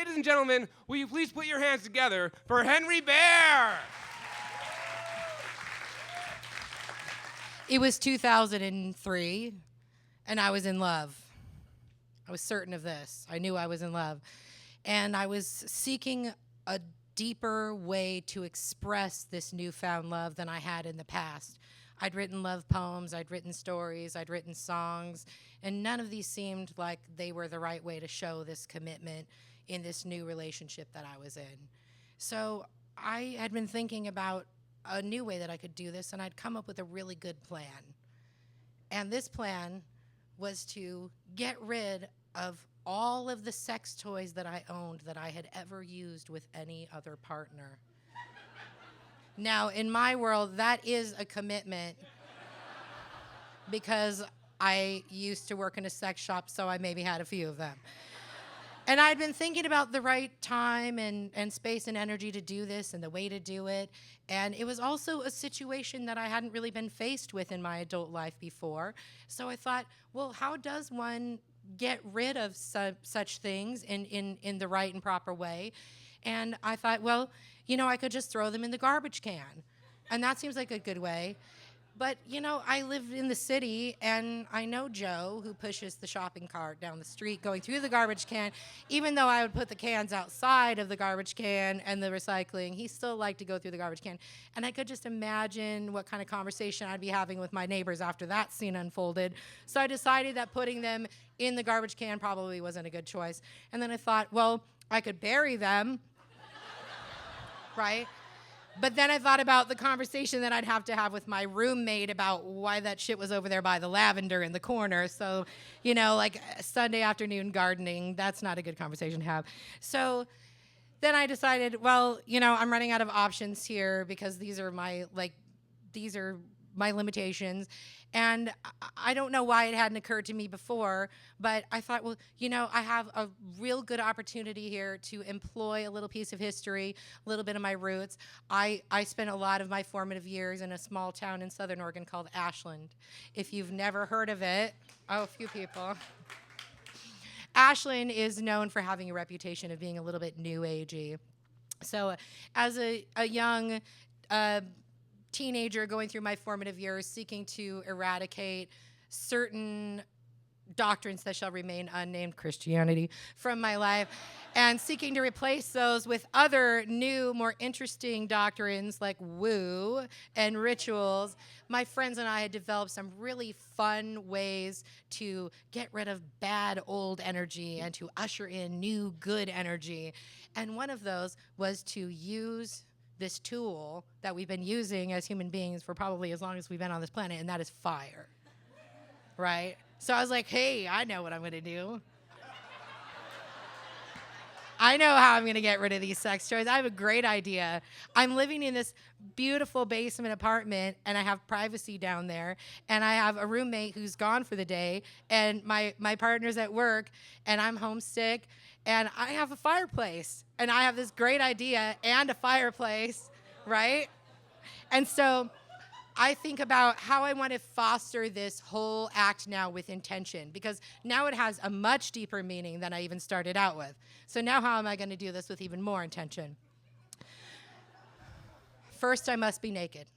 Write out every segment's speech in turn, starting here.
ladies and gentlemen, will you please put your hands together for Henry Bear? It was 2003, and I was in love. I was certain of this. I knew I was in love. And I was seeking a deeper way to express this newfound love than I had in the past. I'd written love poems, I'd written stories, I'd written songs, and none of these seemed like they were the right way to show this commitment in this new relationship that I was in. So I had been thinking about a new way that I could do this, and I'd come up with a really good plan. And this plan was to get rid of all of the sex toys that I owned that I had ever used with any other partner. Now, in my world, that is a commitment because I used to work in a sex shop, so I maybe had a few of them. And I'd been thinking about the right time and space and energy to do this and the way to do it. And it was also a situation that I hadn't really been faced with in my adult life before. So I thought, well, how does one get rid of such things in the right and proper way? And I thought, well, I could just throw them in the garbage can. And that seems like a good way. But, I live in the city, and I know Joe, who pushes the shopping cart down the street going through the garbage can. Even though I would put the cans outside of the garbage can and the recycling, he still liked to go through the garbage can. And I could just imagine what kind of conversation I'd be having with my neighbors after that scene unfolded. So I decided that putting them in the garbage can probably wasn't a good choice. And then I thought, well, I could bury them, right? But then I thought about the conversation that I'd have to have with my roommate about why that shit was over there by the lavender in the corner. So, like Sunday afternoon gardening, that's not a good conversation to have. So then I decided, well, I'm running out of options here because these are my limitations. And I don't know why it hadn't occurred to me before, but I thought, well, I have a real good opportunity here to employ a little piece of history, a little bit of my roots. I spent a lot of my formative years in a small town in Southern Oregon called Ashland. If you've never heard of it, a few people. Ashland is known for having a reputation of being a little bit new agey. So as a young teenager going through my formative years, seeking to eradicate certain doctrines that shall remain unnamed, Christianity, from my life, and seeking to replace those with other new, more interesting doctrines like woo and rituals, my friends and I had developed some really fun ways to get rid of bad old energy and to usher in new good energy. And one of those was to use this tool that we've been using as human beings for probably as long as we've been on this planet, and that is fire, right? So I was like, hey, I know what I'm going to do. I know how I'm going to get rid of these sex toys. I have a great idea. I'm living in this beautiful basement apartment, and I have privacy down there, and I have a roommate who's gone for the day, and my partner's at work, and I'm homesick, and I have a fireplace, and I have this great idea and a fireplace, right? And so I think about how I want to foster this whole act now with intention, because now it has a much deeper meaning than I even started out with. So now how am I going to do this with even more intention? First, I must be naked.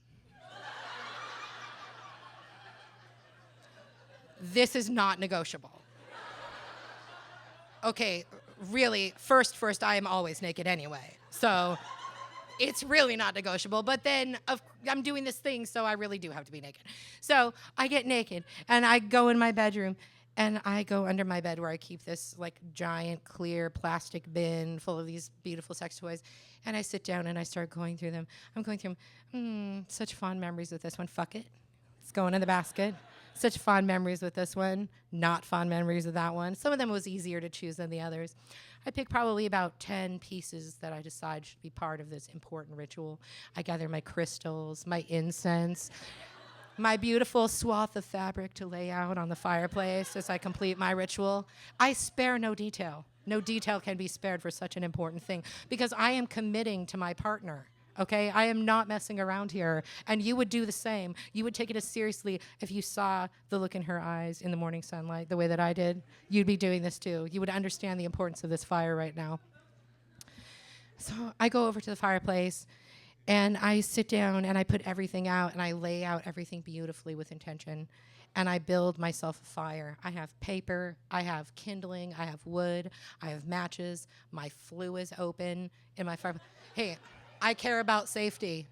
This is not negotiable. Okay, really, first, I am always naked anyway. So it's really not negotiable. But then I'm doing this thing, so I really do have to be naked. So I get naked, and I go in my bedroom, and I go under my bed where I keep this giant clear plastic bin full of these beautiful sex toys. And I sit down, and I start going through them. I'm going through them. Such fond memories with this one. Fuck it. It's going in the basket. Such fond memories with this one. Not fond memories with that one. Some of them was easier to choose than the others. I pick probably about 10 pieces that I decide should be part of this important ritual. I gather my crystals, my incense, my beautiful swath of fabric to lay out on the fireplace as I complete my ritual. I spare no detail. No detail can be spared for such an important thing because I am committing to my partner. Okay, I am not messing around here, and you would do the same. You would take it as seriously if you saw the look in her eyes in the morning sunlight the way that I did. You'd be doing this too. You would understand the importance of this fire right now. So I go over to the fireplace and I sit down and I put everything out and I lay out everything beautifully with intention. And I build myself a fire. I have paper, I have kindling, I have wood, I have matches. My flue is open in my fire. Hey, I care about safety.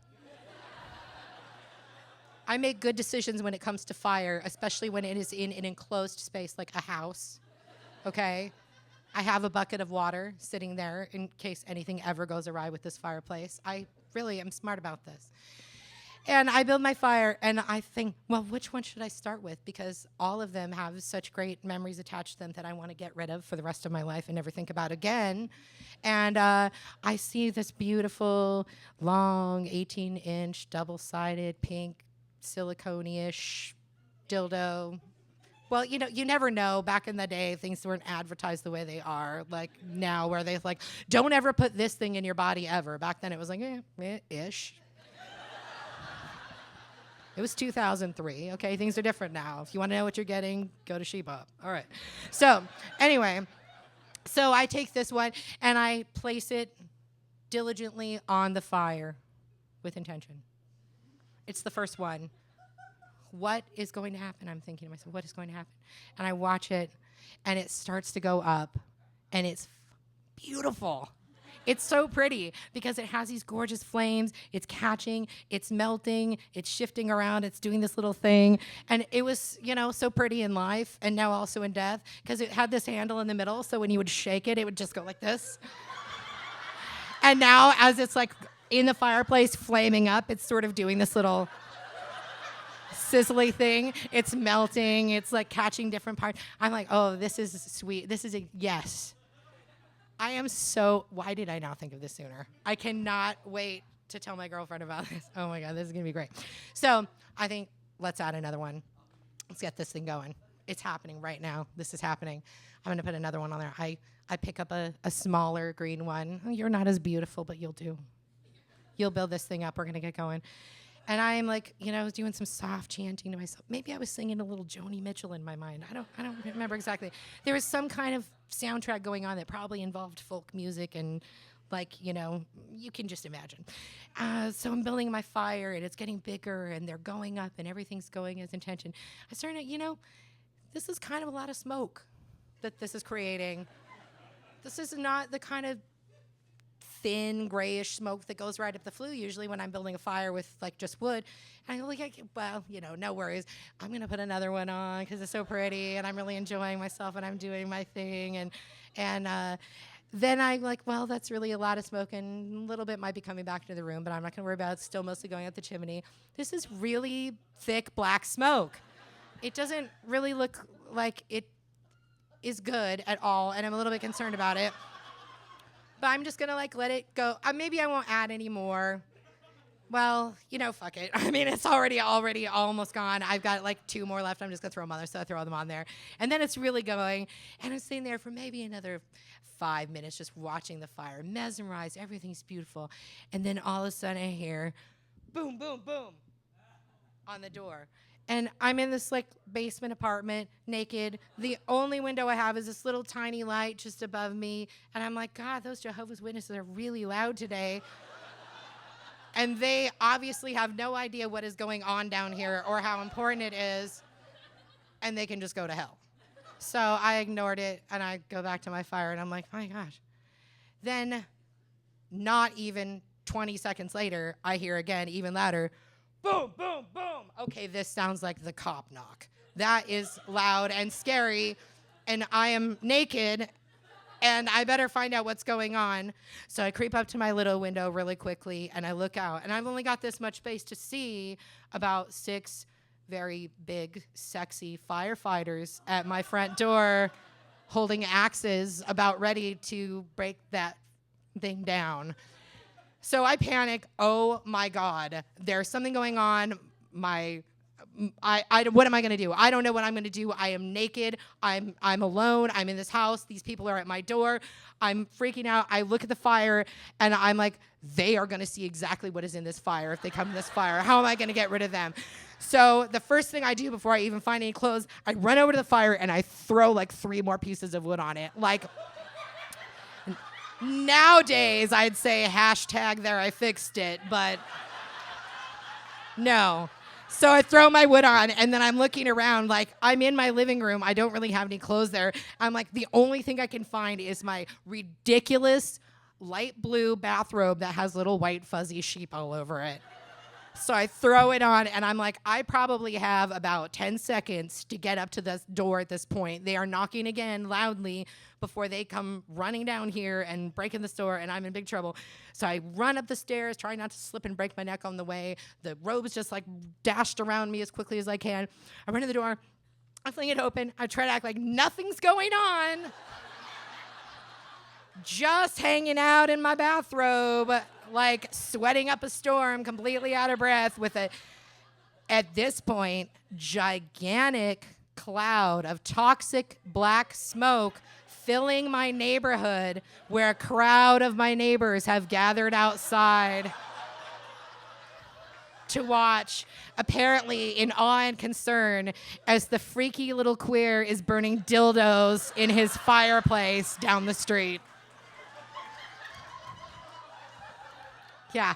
I make good decisions when it comes to fire, especially when it is in an enclosed space like a house, okay? I have a bucket of water sitting there in case anything ever goes awry with this fireplace. I really am smart about this. And I build my fire, and I think, well, which one should I start with? Because all of them have such great memories attached to them that I want to get rid of for the rest of my life and never think about again. And I see this beautiful, long, 18-inch, double-sided, pink, silicone-ish dildo. Well, you know, you never know. Back in the day, things weren't advertised the way they are, like now, where they're like, don't ever put this thing in your body ever. Back then, it was like, ish. It was 2003, okay? Things are different now. If you want to know what you're getting, go to Sheba. All right. So, anyway, so I take this one, and I place it diligently on the fire with intention. It's the first one. What is going to happen? I'm thinking to myself, what is going to happen? And I watch it, and it starts to go up, and it's beautiful. It's so pretty because it has these gorgeous flames. It's catching, it's melting, it's shifting around, it's doing this little thing. And it was, you know, so pretty in life and now also in death because it had this handle in the middle. So when you would shake it, it would just go like this. And now as it's like in the fireplace flaming up, it's sort of doing this little sizzly thing. It's melting. It's like catching different parts. I'm like, oh, this is sweet. This is a yes. I am so, why did I not think of this sooner? I cannot wait to tell my girlfriend about this. Oh my God, this is gonna be great. So I think let's add another one. Let's get this thing going. It's happening right now. This is happening. I'm gonna put another one on there. I pick up a smaller green one. You're not as beautiful, but you'll do. You'll build this thing up. We're gonna get going. And I'm like, you know, doing some soft chanting to myself. Maybe I was singing a little Joni Mitchell in my mind. I don't remember exactly. There was some kind of soundtrack going on that probably involved folk music and, like, you know, you can just imagine. So I'm building my fire, and it's getting bigger, and they're going up, and everything's going as intention. I started, you know, this is kind of a lot of smoke that this is creating. This is not the kind of thin grayish smoke that goes right up the flue usually when I'm building a fire with like just wood. And I'm like, well, you know, no worries. I'm gonna put another one on because it's so pretty and I'm really enjoying myself and I'm doing my thing. And then I'm like, well, that's really a lot of smoke and a little bit might be coming back into the room, but I'm not gonna worry about it. It's still mostly going out the chimney. This is really thick black smoke. It doesn't really look like it is good at all, and I'm a little bit concerned about it. But I'm just gonna like let it go. Maybe I won't add any more. Well, you know, fuck it. I mean, it's already almost gone. I've got like 2 more left. I'm just gonna throw them on there, so I throw them on there. And then it's really going. And I'm sitting there for maybe another 5 minutes just watching the fire, mesmerized. Everything's beautiful. And then all of a sudden I hear boom, boom, boom on the door. And I'm in this like basement apartment, naked. The only window I have is this little tiny light just above me. And I'm like, God, those Jehovah's Witnesses are really loud today. And they obviously have no idea what is going on down here or how important it is. And they can just go to hell. So I ignored it and I go back to my fire and I'm like, my gosh. Then not even 20 seconds later, I hear again, even louder, boom, boom, boom. Okay, this sounds like the cop knock. That is loud and scary, and I am naked, and I better find out what's going on. So I creep up to my little window really quickly, and I look out, and I've only got this much space to see about 6 very big, sexy firefighters at my front door holding axes about ready to break that thing down. So I panic. Oh my God, there's something going on. What am I gonna do? I don't know what I'm gonna do. I am naked. I'm alone. I'm in this house. These people are at my door. I'm freaking out. I look at the fire and I'm like, they are gonna see exactly what is in this fire if they come in this fire. How am I gonna get rid of them? So the first thing I do before I even find any clothes, I run over to the fire and I throw like 3 more pieces of wood on it. Like, Nowadays, I'd say hashtag there I fixed it, but no. So I throw my wood on, and then I'm looking around like I'm in my living room. I don't really have any clothes there. I'm like, the only thing I can find is my ridiculous light blue bathrobe that has little white fuzzy sheep all over it. So I throw it on, and I'm like, I probably have about 10 seconds to get up to this door at this point. They are knocking again loudly before they come running down here and break in the store, and I'm in big trouble. So I run up the stairs, trying not to slip and break my neck on the way. The robe's just like dashed around me as quickly as I can. I run to the door. I fling it open. I try to act like nothing's going on. Just hanging out in my bathrobe, like sweating up a storm, completely out of breath with a, at this point, gigantic cloud of toxic black smoke filling my neighborhood, where a crowd of my neighbors have gathered outside to watch, apparently in awe and concern, as the freaky little queer is burning dildos in his fireplace down the street. Yeah.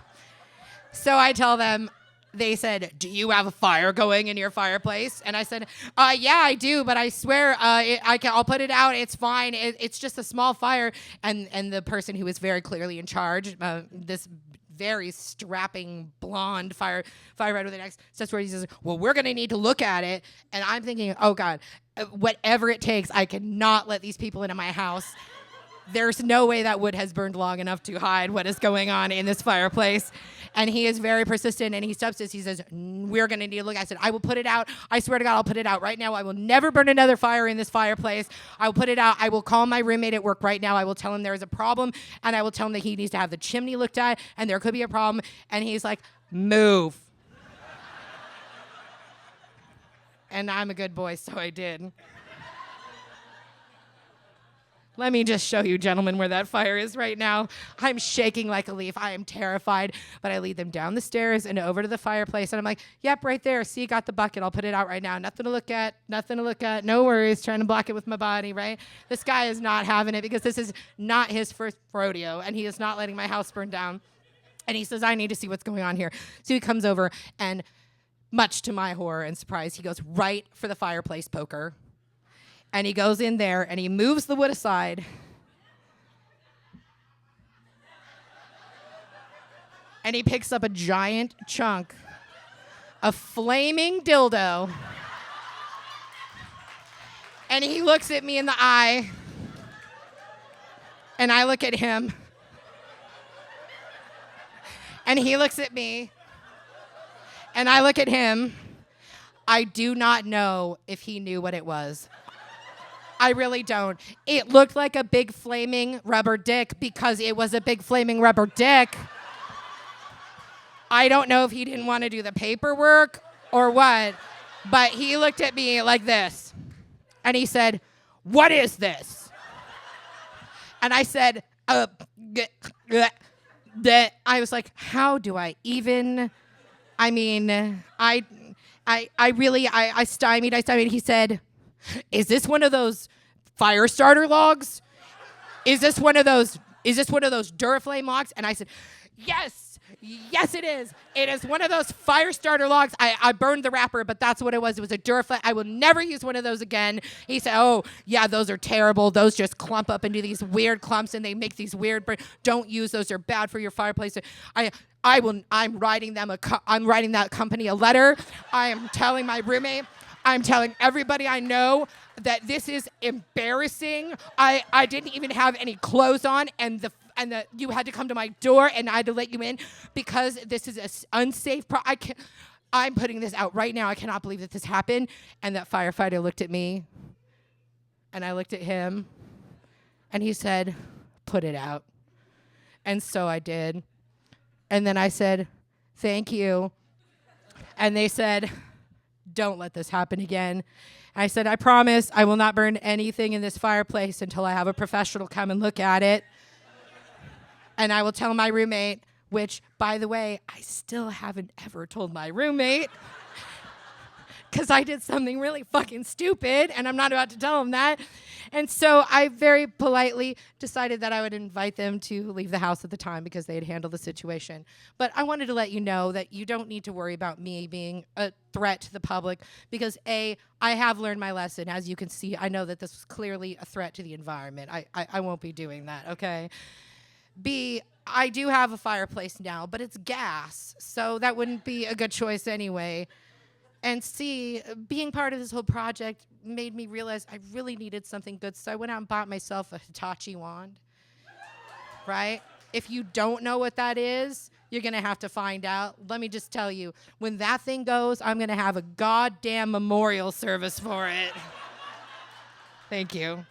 So I tell them, they said, do you have a fire going in your fireplace? And I said, yeah, I do, but I swear I'll put it out. It's fine. It's just a small fire. And the person who was very clearly in charge, this very strapping blonde firefighter with an axe, says where he says, well, we're going to need to look at it. And I'm thinking, oh, God, whatever it takes, I cannot let these people into my house. There's no way that wood has burned long enough to hide what is going on in this fireplace. And he is very persistent, and he steps this. He says, we're going to need to look. I said, I will put it out. I swear to God, I'll put it out right now. I will never burn another fire in this fireplace. I will put it out. I will call my roommate at work right now. I will tell him there is a problem, and I will tell him that he needs to have the chimney looked at, and there could be a problem. And he's like, move. And I'm a good boy, so I did. Let me just show you, gentlemen, where that fire is right now. I'm shaking like a leaf. I am terrified. But I lead them down the stairs and over to the fireplace. And I'm like, yep, right there. See, got the bucket. I'll put it out right now. Nothing to look at. Nothing to look at. No worries. Trying to block it with my body, right? This guy is not having it because this is not his first rodeo. And he is not letting my house burn down. And he says, I need to see what's going on here. So he comes over, and much to my horror and surprise, he goes right for the fireplace poker. And he goes in there, and he moves the wood aside. And he picks up a giant chunk of flaming dildo. And he looks at me in the eye. And I look at him. And he looks at me. And I look at him. I do not know if he knew what it was. I really don't. It looked like a big flaming rubber dick because it was a big flaming rubber dick. I don't know if he didn't want to do the paperwork or what, but he looked at me like this, and he said, what is this? And I said, I was like, how do I even, I mean, I stymied. He said, is this one of those fire starter logs? Is this one of those Duraflame logs? And I said, yes, it is. It is one of those fire starter logs. I burned the wrapper, but that's what it was. It was a Duraflame. I will never use one of those again. He said, oh, yeah, those are terrible. Those just clump up into these weird clumps, and they make these weird, don't use those. They're bad for your fireplace. I'm writing that company a letter. I am telling my roommate. I'm telling everybody I know that this is embarrassing. I didn't even have any clothes on, and you had to come to my door, and I had to let you in because this is an unsafe. I'm putting this out right now. I cannot believe that this happened. And that firefighter looked at me, and I looked at him, and he said, "Put it out." And so I did. And then I said, "Thank you." And they said, "Don't let this happen again." I said, "I promise I will not burn anything in this fireplace until I have a professional come and look at it. And I will tell my roommate," which, by the way, I still haven't ever told my roommate. because I did something really fucking stupid, and I'm not about to tell them that. And so I very politely decided that I would invite them to leave the house at the time because they had handled the situation. But I wanted to let you know that you don't need to worry about me being a threat to the public because A, I have learned my lesson. As you can see, I know that this was clearly a threat to the environment. I won't be doing that, okay? B, I do have a fireplace now, but it's gas, so that wouldn't be a good choice anyway. And C, being part of this whole project made me realize I really needed something good, so I went out and bought myself a Hitachi wand, right? If you don't know what that is, you're gonna have to find out. Let me just tell you, when that thing goes, I'm gonna have a goddamn memorial service for it. Thank you.